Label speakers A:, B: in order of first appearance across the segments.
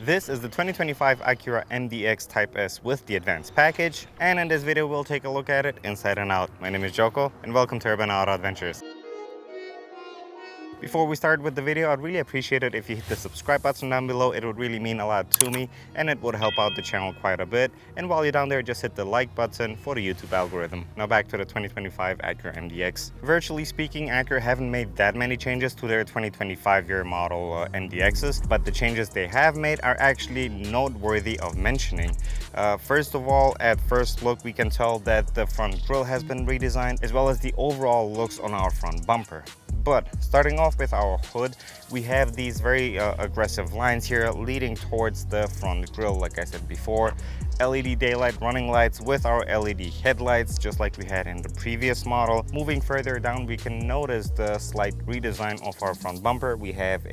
A: This is the 2025 Acura MDX Type-S with the advanced package, and in this video we'll take a look at it inside and out. My name is Joko and welcome to Urban Auto Adventures. Before we start with the video, I'd really appreciate it if you hit the subscribe button down below. It would really mean a lot to me and it would help out the channel quite a bit. And while you're down there, just hit the like button for the YouTube algorithm. Now back to the 2025 Acura MDX. Virtually speaking, Acura haven't made that many changes to their 2025 year model MDXs, but the changes they have made are actually noteworthy of mentioning. First of all, at first look, we can tell that the front grille has been redesigned, as well as the overall looks on our front bumper. But starting off with our hood, we have these very aggressive lines here leading towards the front grille, like I said before. LED daylight running lights with our LED headlights, just like we had in the previous model. Moving further down, we can notice the slight redesign of our front bumper. We have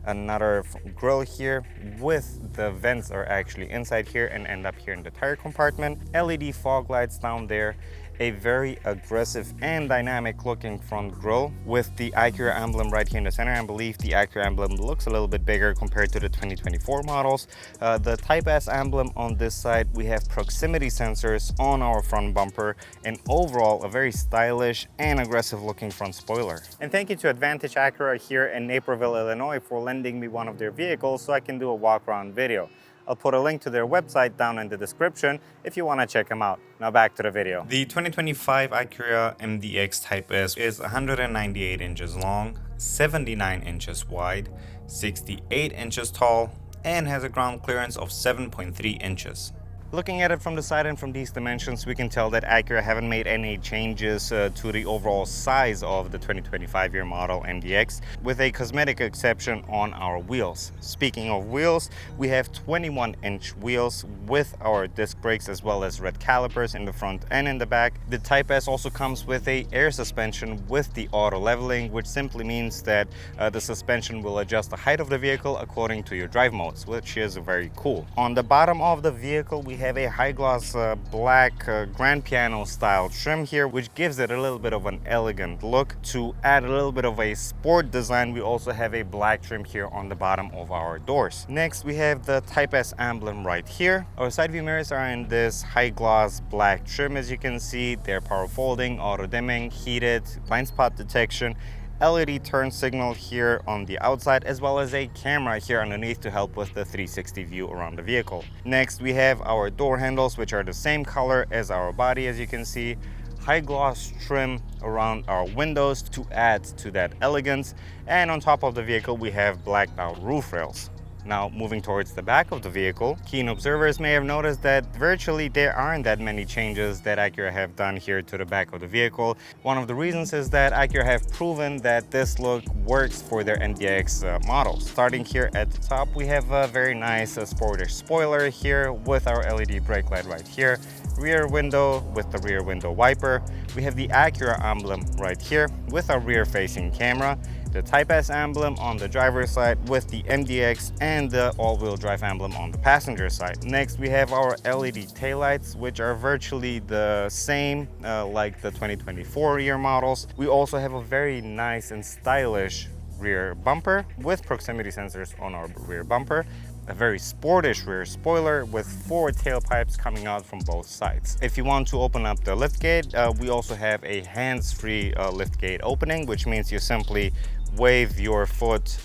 A: another grille here with the vents are actually inside here and end up here in the tire compartment. LED fog lights down there. A very aggressive and dynamic looking front grille with the Acura emblem right here in the center. I believe the Acura emblem looks a little bit bigger compared to the 2024 models. The Type-S emblem on this side, we have proximity sensors on our front bumper, and overall a very stylish and aggressive looking front spoiler. And thank you to Advantage Acura here in Naperville, Illinois for lending me one of their vehicles so I can do a walk around video. I'll put a link to their website down in the description if you want to check them out. Now back to the video. The 2025 Acura MDX Type-S is 198 inches long, 79 inches wide, 68 inches tall, and has a ground clearance of 7.3 inches. Looking at it from the side and from these dimensions, we can tell that Acura haven't made any changes to the overall size of the 2025 year model MDX, with a cosmetic exception on our wheels. Speaking of wheels, we have 21-inch wheels with our disc brakes as well as red calipers in the front and in the back. The Type-S also comes with a air suspension with the auto leveling, which simply means that the suspension will adjust the height of the vehicle according to your drive modes, which is very cool. On the bottom of the vehicle, we have a high gloss black grand piano style trim here, which gives it a little bit of an elegant look. To add a little bit of a sport design, we also have a black trim here on the bottom of our doors. Next, we have the Type-S emblem right here. Our side view mirrors are in this high gloss black trim. As you can see, they're power folding, auto dimming, heated, blind spot detection, LED turn signal here on the outside, as well as a camera here underneath to help with the 360 view around the vehicle. Next, we have our door handles, which are the same color as our body, as you can see. High gloss trim around our windows to add to that elegance. And on top of the vehicle, we have blacked out roof rails. Now, moving towards the back of the vehicle, keen observers may have noticed that virtually there aren't that many changes that Acura have done here to the back of the vehicle. One of the reasons is that Acura have proven that this look works for their MDX models. Starting here at the top, we have a very nice sportish spoiler here with our LED brake light right here. Rear window with the rear window wiper. We have the Acura emblem right here with our rear facing camera. The Type-S emblem on the driver's side with the MDX and the all-wheel drive emblem on the passenger side. Next, we have our LED taillights, which are virtually the same like the 2024 year models. We also have a very nice and stylish rear bumper with proximity sensors on our rear bumper. A very sportish rear spoiler with 4 tailpipes coming out from both sides. If you want to open up the liftgate, we also have a hands-free liftgate opening, which means you simply wave your foot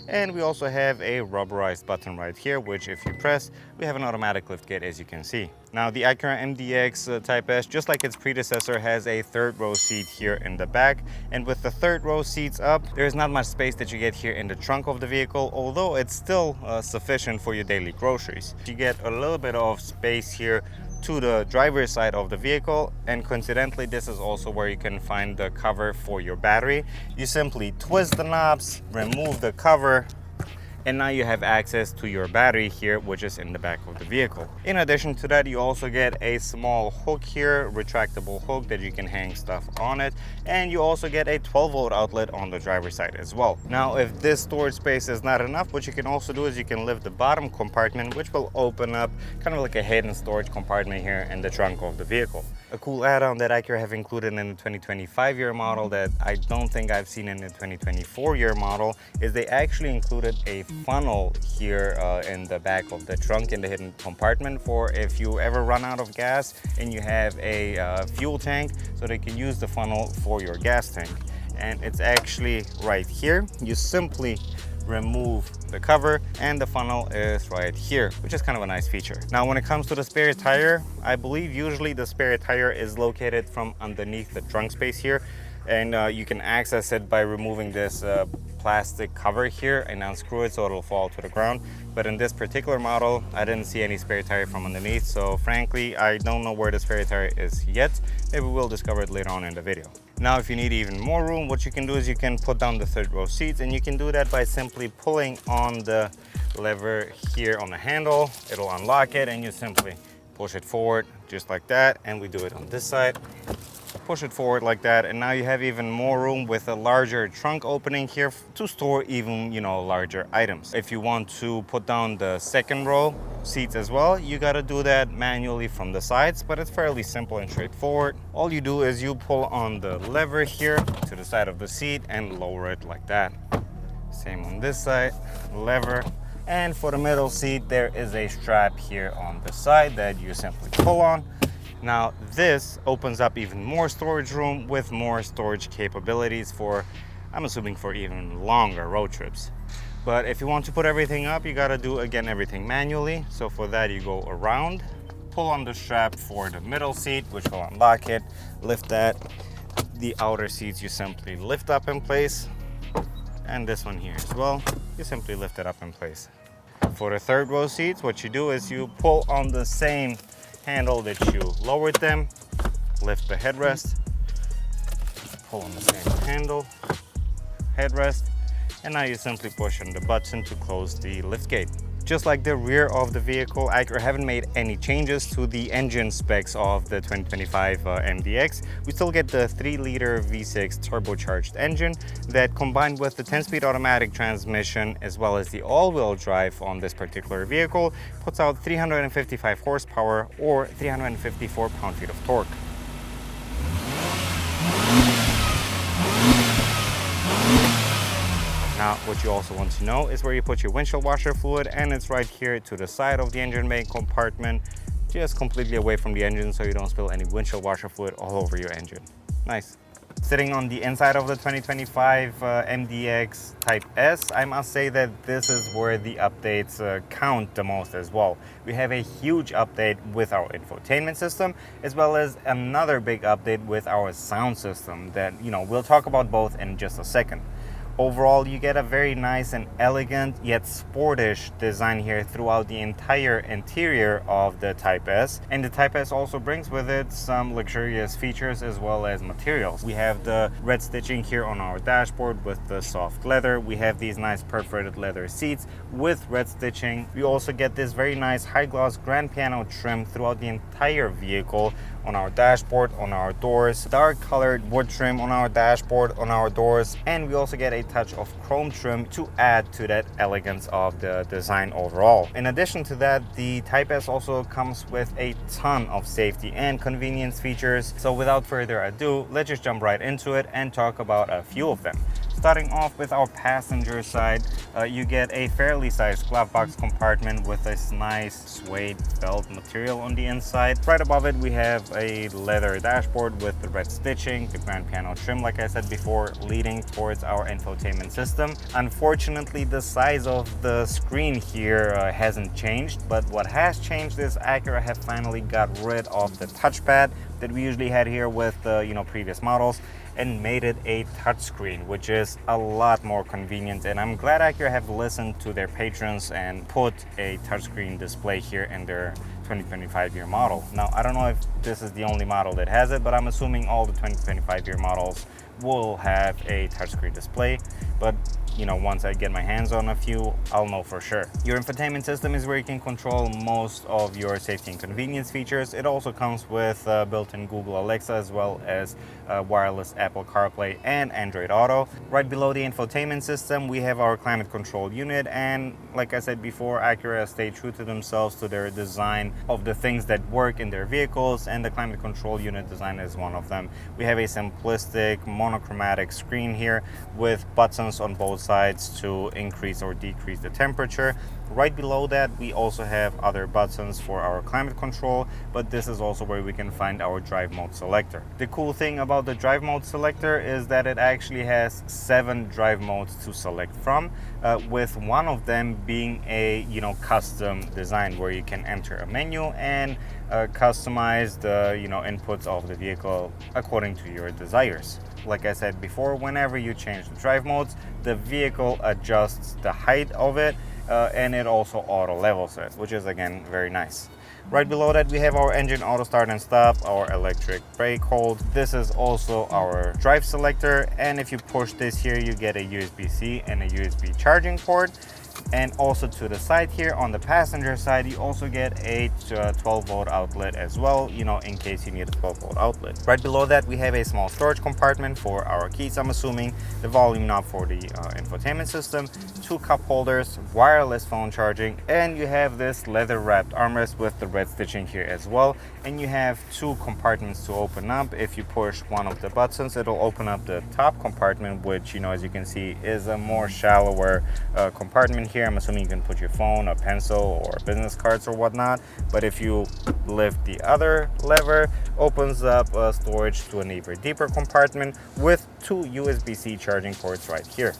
A: and we also have a rubberized button right here, which if you press, we have an automatic liftgate, as you can see. Now, the Acura MDX Type-S, just like its predecessor, has a third row seat here in the back. And with the third row seats up, there's not much space that you get here in the trunk of the vehicle, although it's still sufficient for your daily groceries. You get a little bit of space here to the driver's side of the vehicle, and coincidentally, this is also where you can find the cover for your battery. You simply twist the knobs, remove the cover, and now you have access to your battery here, which is in the back of the vehicle. In addition to that, you also get a small hook here, retractable hook that you can hang stuff on it, and you also get a 12-volt outlet on the driver's side as well. Now, if this storage space is not enough, what you can also do is you can lift the bottom compartment, which will open up kind of like a hidden storage compartment here in the trunk of the vehicle. A cool add-on that Acura have included in the 2025 year model that I don't think I've seen in the 2024 year model is they actually included a funnel here in the back of the trunk in the hidden compartment for if you ever run out of gas and you have a fuel tank, so they can use the funnel for your gas tank. And it's actually right here. You simply remove the cover and the funnel is right here, which is kind of a nice feature. Now when it comes to the spare tire, I believe usually the spare tire is located from underneath the trunk space here, and you can access it by removing this plastic cover here and unscrew it so it'll fall to the ground. But in this particular model, I didn't see any spare tire from underneath, so frankly I don't know where the spare tire is yet. Maybe we'll discover it later on in the video. Now if you need even more room, what you can do is you can put down the third row seats, and you can do that by simply pulling on the lever here on the handle. It'll unlock it and you simply push it forward just like that, and we do it on this side. Push it forward like that, and now you have even more room with a larger trunk opening here to store even, larger items. If you want to put down the second row seats as well, you got to do that manually from the sides, but it's fairly simple and straightforward. All you do is you pull on the lever here to the side of the seat and lower it like that. Same on this side, lever. And for the middle seat, there is a strap here on the side that you simply pull on. Now this opens up even more storage room with more storage capabilities for, I'm assuming, for even longer road trips. But if you want to put everything up, you gotta do again everything manually. So for that you go around, pull on the strap for the middle seat, which will unlock it, lift that. The outer seats you simply lift up in place, and this one here as well, you simply lift it up in place. For the third row seats, what you do is you pull on the same handle that you lowered them, lift the headrest, pull on the same handle, headrest, and now you simply push on the button to close the lift gate. Just like the rear of the vehicle, Acura haven't made any changes to the engine specs of the 2025 MDX. We still get the 3-liter V6 turbocharged engine that, combined with the 10-speed automatic transmission as well as the all-wheel drive on this particular vehicle, puts out 355 horsepower or 354 pound-feet of torque. Now, what you also want to know is where you put your windshield washer fluid, and it's right here to the side of the engine bay compartment, just completely away from the engine so you don't spill any windshield washer fluid all over your engine. Nice. Sitting on the inside of the 2025 MDX Type-S, I must say that this is where the updates count the most as well. We have a huge update with our infotainment system, as well as another big update with our sound system that, we'll talk about both in just a second. Overall, you get a very nice and elegant yet sportish design here throughout the entire interior of the Type-S. And the Type-S also brings with it some luxurious features as well as materials. We have the red stitching here on our dashboard with the soft leather. We have these nice perforated leather seats with red stitching. We also get this very nice high gloss grand piano trim throughout the entire vehicle on our dashboard, on our doors, dark colored wood trim on our dashboard, on our doors, and we also get a touch of chrome trim to add to that elegance of the design overall. In addition to that, the Type-S also comes with a ton of safety and convenience features. So without further ado, let's just jump right into it and talk about a few of them. Starting off with our passenger side, you get a fairly sized glove box compartment with this nice suede felt material on the inside. Right above it, we have a leather dashboard with the red stitching, the grand piano trim, like I said before, leading towards our infotainment system. Unfortunately, the size of the screen here hasn't changed, but what has changed is Acura have finally got rid of the touchpad that we usually had here with previous models, and made it a touchscreen, which is a lot more convenient. And I'm glad Acura have listened to their patrons and put a touchscreen display here in their 2025 year model. Now, I don't know if this is the only model that has it, but I'm assuming all the 2025 year models will have a touchscreen display. But once I get my hands on a few, I'll know for sure. Your infotainment system is where you can control most of your safety and convenience features. It also comes with built-in Google Alexa, as well as wireless Apple CarPlay and Android Auto. Right below the infotainment system, we have our climate control unit, and like I said before, Acura stayed true to themselves, to their design of the things that work in their vehicles, and the climate control unit design is one of them. We have a simplistic monochromatic screen here with buttons on both sides to increase or decrease the temperature. Right below that, we also have other buttons for our climate control, but this is also where we can find our drive mode selector. The cool thing about the drive mode selector is that it actually has 7 drive modes to select from, with one of them being a custom design where you can enter a menu and customize the inputs of the vehicle according to your desires. Like I said before, whenever you change the drive modes, the vehicle adjusts the height of it, and it also auto levels it, which is again very nice. Right below that, we have our engine auto start and stop, our electric brake hold. This is also our drive selector, and if you push this here, you get a USB-C and a USB charging port. And also to the side here on the passenger side, you also get a 12-volt outlet as well, in case you need a 12-volt outlet. Right below that, we have a small storage compartment for our keys, I'm assuming, the volume knob for the infotainment system, 2 cup holders, wireless phone charging, and you have this leather wrapped armrest with the red stitching here as well. And you have 2 compartments to open up. If you push one of the buttons, it'll open up the top compartment, which as you can see is a more shallower compartment here. I'm assuming you can put your phone, a pencil, or business cards or whatnot. But if you lift the other lever, opens up storage to an even deeper compartment with 2 USB-C charging ports right here.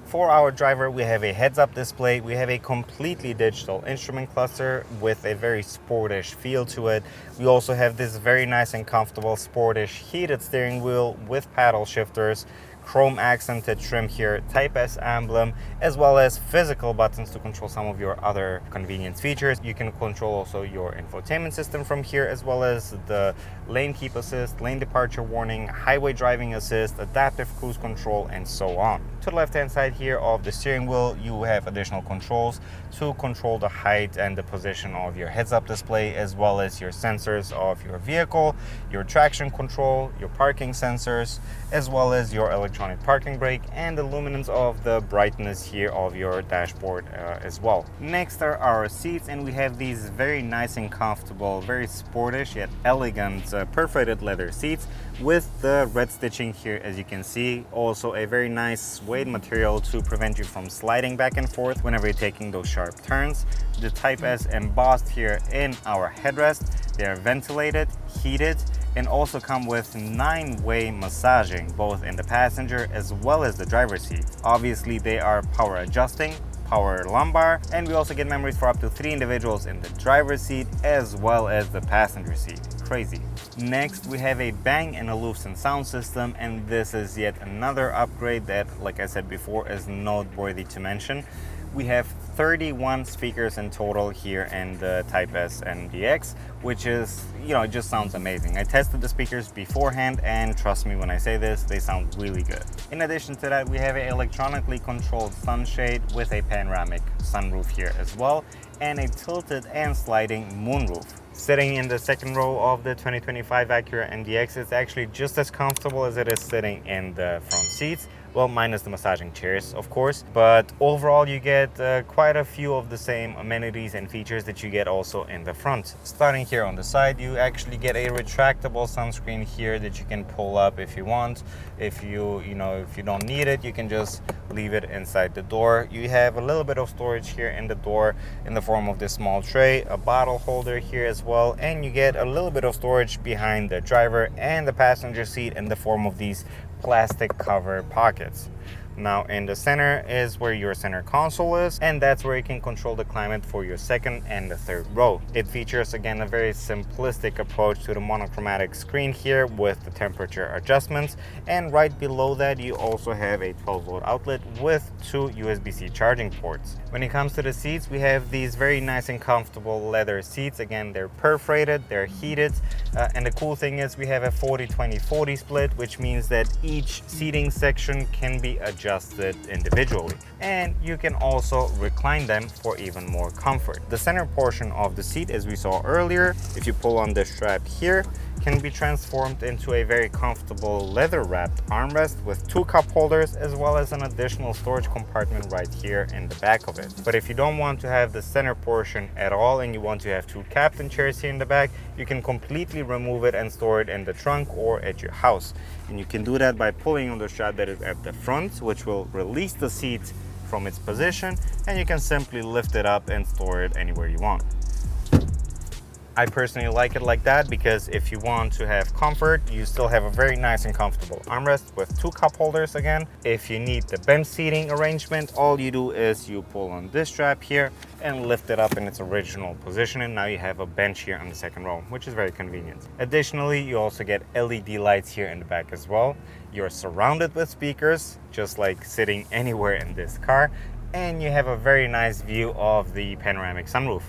A: For our driver, we have a heads-up display. We have a completely digital instrument cluster with a very sportish feel to it. We also have this very nice and comfortable sportish heated steering wheel with paddle shifters, chrome accented trim here, Type-S emblem, as well as physical buttons to control some of your other convenience features. You can control also your infotainment system from here, as well as the lane keep assist, lane departure warning, highway driving assist, adaptive cruise control, and so on. To the left hand side here of the steering wheel, you have additional controls to control the height and the position of your heads-up display, as well as your sensors of your vehicle, your traction control, your parking sensors, as well as your electronic parking brake, and the luminance of the brightness here of your dashboard as well. Next are our seats, and we have these very nice and comfortable, very sportish yet elegant perforated leather seats with the red stitching here, as you can see. Also a very nice suede material to prevent you from sliding back and forth whenever you're taking those sharp turns. The Type-S embossed here in our headrest. They are ventilated, heated, and also come with 9-way massaging, both in the passenger as well as the driver's seat. Obviously, they are power adjusting, power lumbar, and we also get memories for up to 3 individuals in the driver's seat as well as the passenger seat. Crazy. Next, we have a Bang & Olufsen sound system, and this is yet another upgrade that, like I said before, is noteworthy to mention. We have 31 speakers in total here in the Type-S MDX, which is, it just sounds amazing. I tested the speakers beforehand, and trust me when I say this, they sound really good. In addition to that, we have an electronically controlled sunshade with a panoramic sunroof here as well, and a tilted and sliding moonroof. Sitting in the second row of the 2025 Acura MDX is actually just as comfortable as it is sitting in the front seats. Well, minus the massaging chairs, of course, but overall you get quite a few of the same amenities and features that you get also in the front. Starting here on the side, you actually get a retractable sunscreen here that you can pull up if you want. If you don't need it, you can just leave it inside the door. You have a little bit of storage here in the door in the form of this small tray, a bottle holder here as well, and you get a little bit of storage behind the driver and the passenger seat in the form of these plastic cover pockets. Now in the center is where your center console is, and that's where you can control the climate for your second and the third row. It features again a very simplistic approach to the monochromatic screen here with the temperature adjustments, and right below that you also have a 12-volt outlet with 2 USB-C charging ports. When it comes to the seats, we have these very nice and comfortable leather seats. Again, they're perforated, they're heated, and the cool thing is we have a 40-20-40 split, which means that each seating section can be adjusted adjust it individually. And you can also recline them for even more comfort. The center portion of the seat, as we saw earlier, if you pull on the strap here, can be transformed into a very comfortable leather-wrapped armrest with 2 cup holders, as well as an additional storage compartment right here in the back of it. But if you don't want to have the center portion at all and you want to have 2 captain chairs here in the back, you can completely remove it and store it in the trunk or at your house. And you can do that by pulling on the strap that is at the front, which will release the seat from its position, and you can simply lift it up and store it anywhere you want. I personally like it like that because if you want to have comfort, you still have a very nice and comfortable armrest with 2 cup holders again. If you need the bench seating arrangement, all you do is you pull on this strap here and lift it up in its original position, and now you have a bench here on the second row, which is very convenient. Additionally, you also get LED lights here in the back as well. You're surrounded with speakers, just like sitting anywhere in this car, and you have a very nice view of the panoramic sunroof.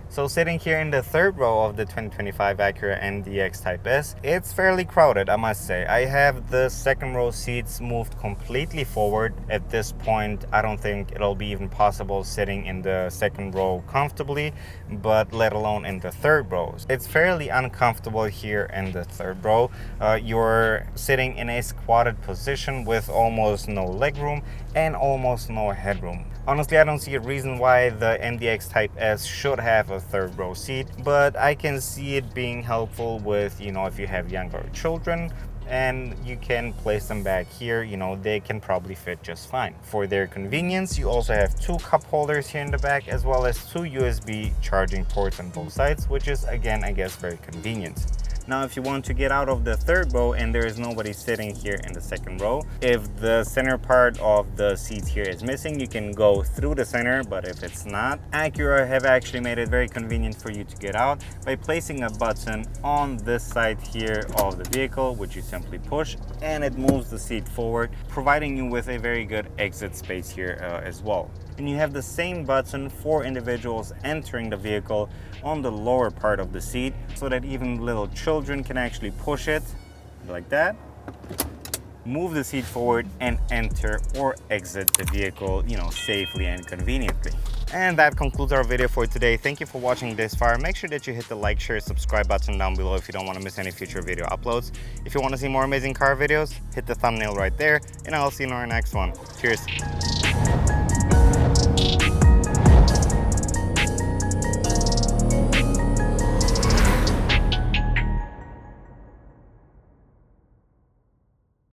A: So sitting here in the third row of the 2025 Acura MDX Type-S, it's fairly crowded, I must say. I have the second row seats moved completely forward. At this point, I don't think it'll be even possible sitting in the second row comfortably, but let alone in the third row. It's fairly uncomfortable here in the third row. You're sitting in a squatted position with almost no legroom and almost no headroom. Honestly, I don't see a reason why the MDX Type-S should have a third row seat, but I can see it being helpful with, if you have younger children and you can place them back here, they can probably fit just fine. For their convenience, you also have 2 cup holders here in the back, as well as 2 USB charging ports on both sides, which is, again, I guess, very convenient. Now, if you want to get out of the third row and there is nobody sitting here in the second row, if the center part of the seat here is missing, you can go through the center, but if it's not, Acura have actually made it very convenient for you to get out by placing a button on this side here of the vehicle, which you simply push, and it moves the seat forward, providing you with a very good exit space here as well. And you have the same button for individuals entering the vehicle on the lower part of the seat, so that even little children can actually push it like that, move the seat forward, and enter or exit the vehicle, safely and conveniently. And that concludes our video for today. Thank you for watching this far. Make sure that you hit the like, share, subscribe button down below if you don't want to miss any future video uploads. If you want to see more amazing car videos, hit the thumbnail right there, and I'll see you in our next one. Cheers.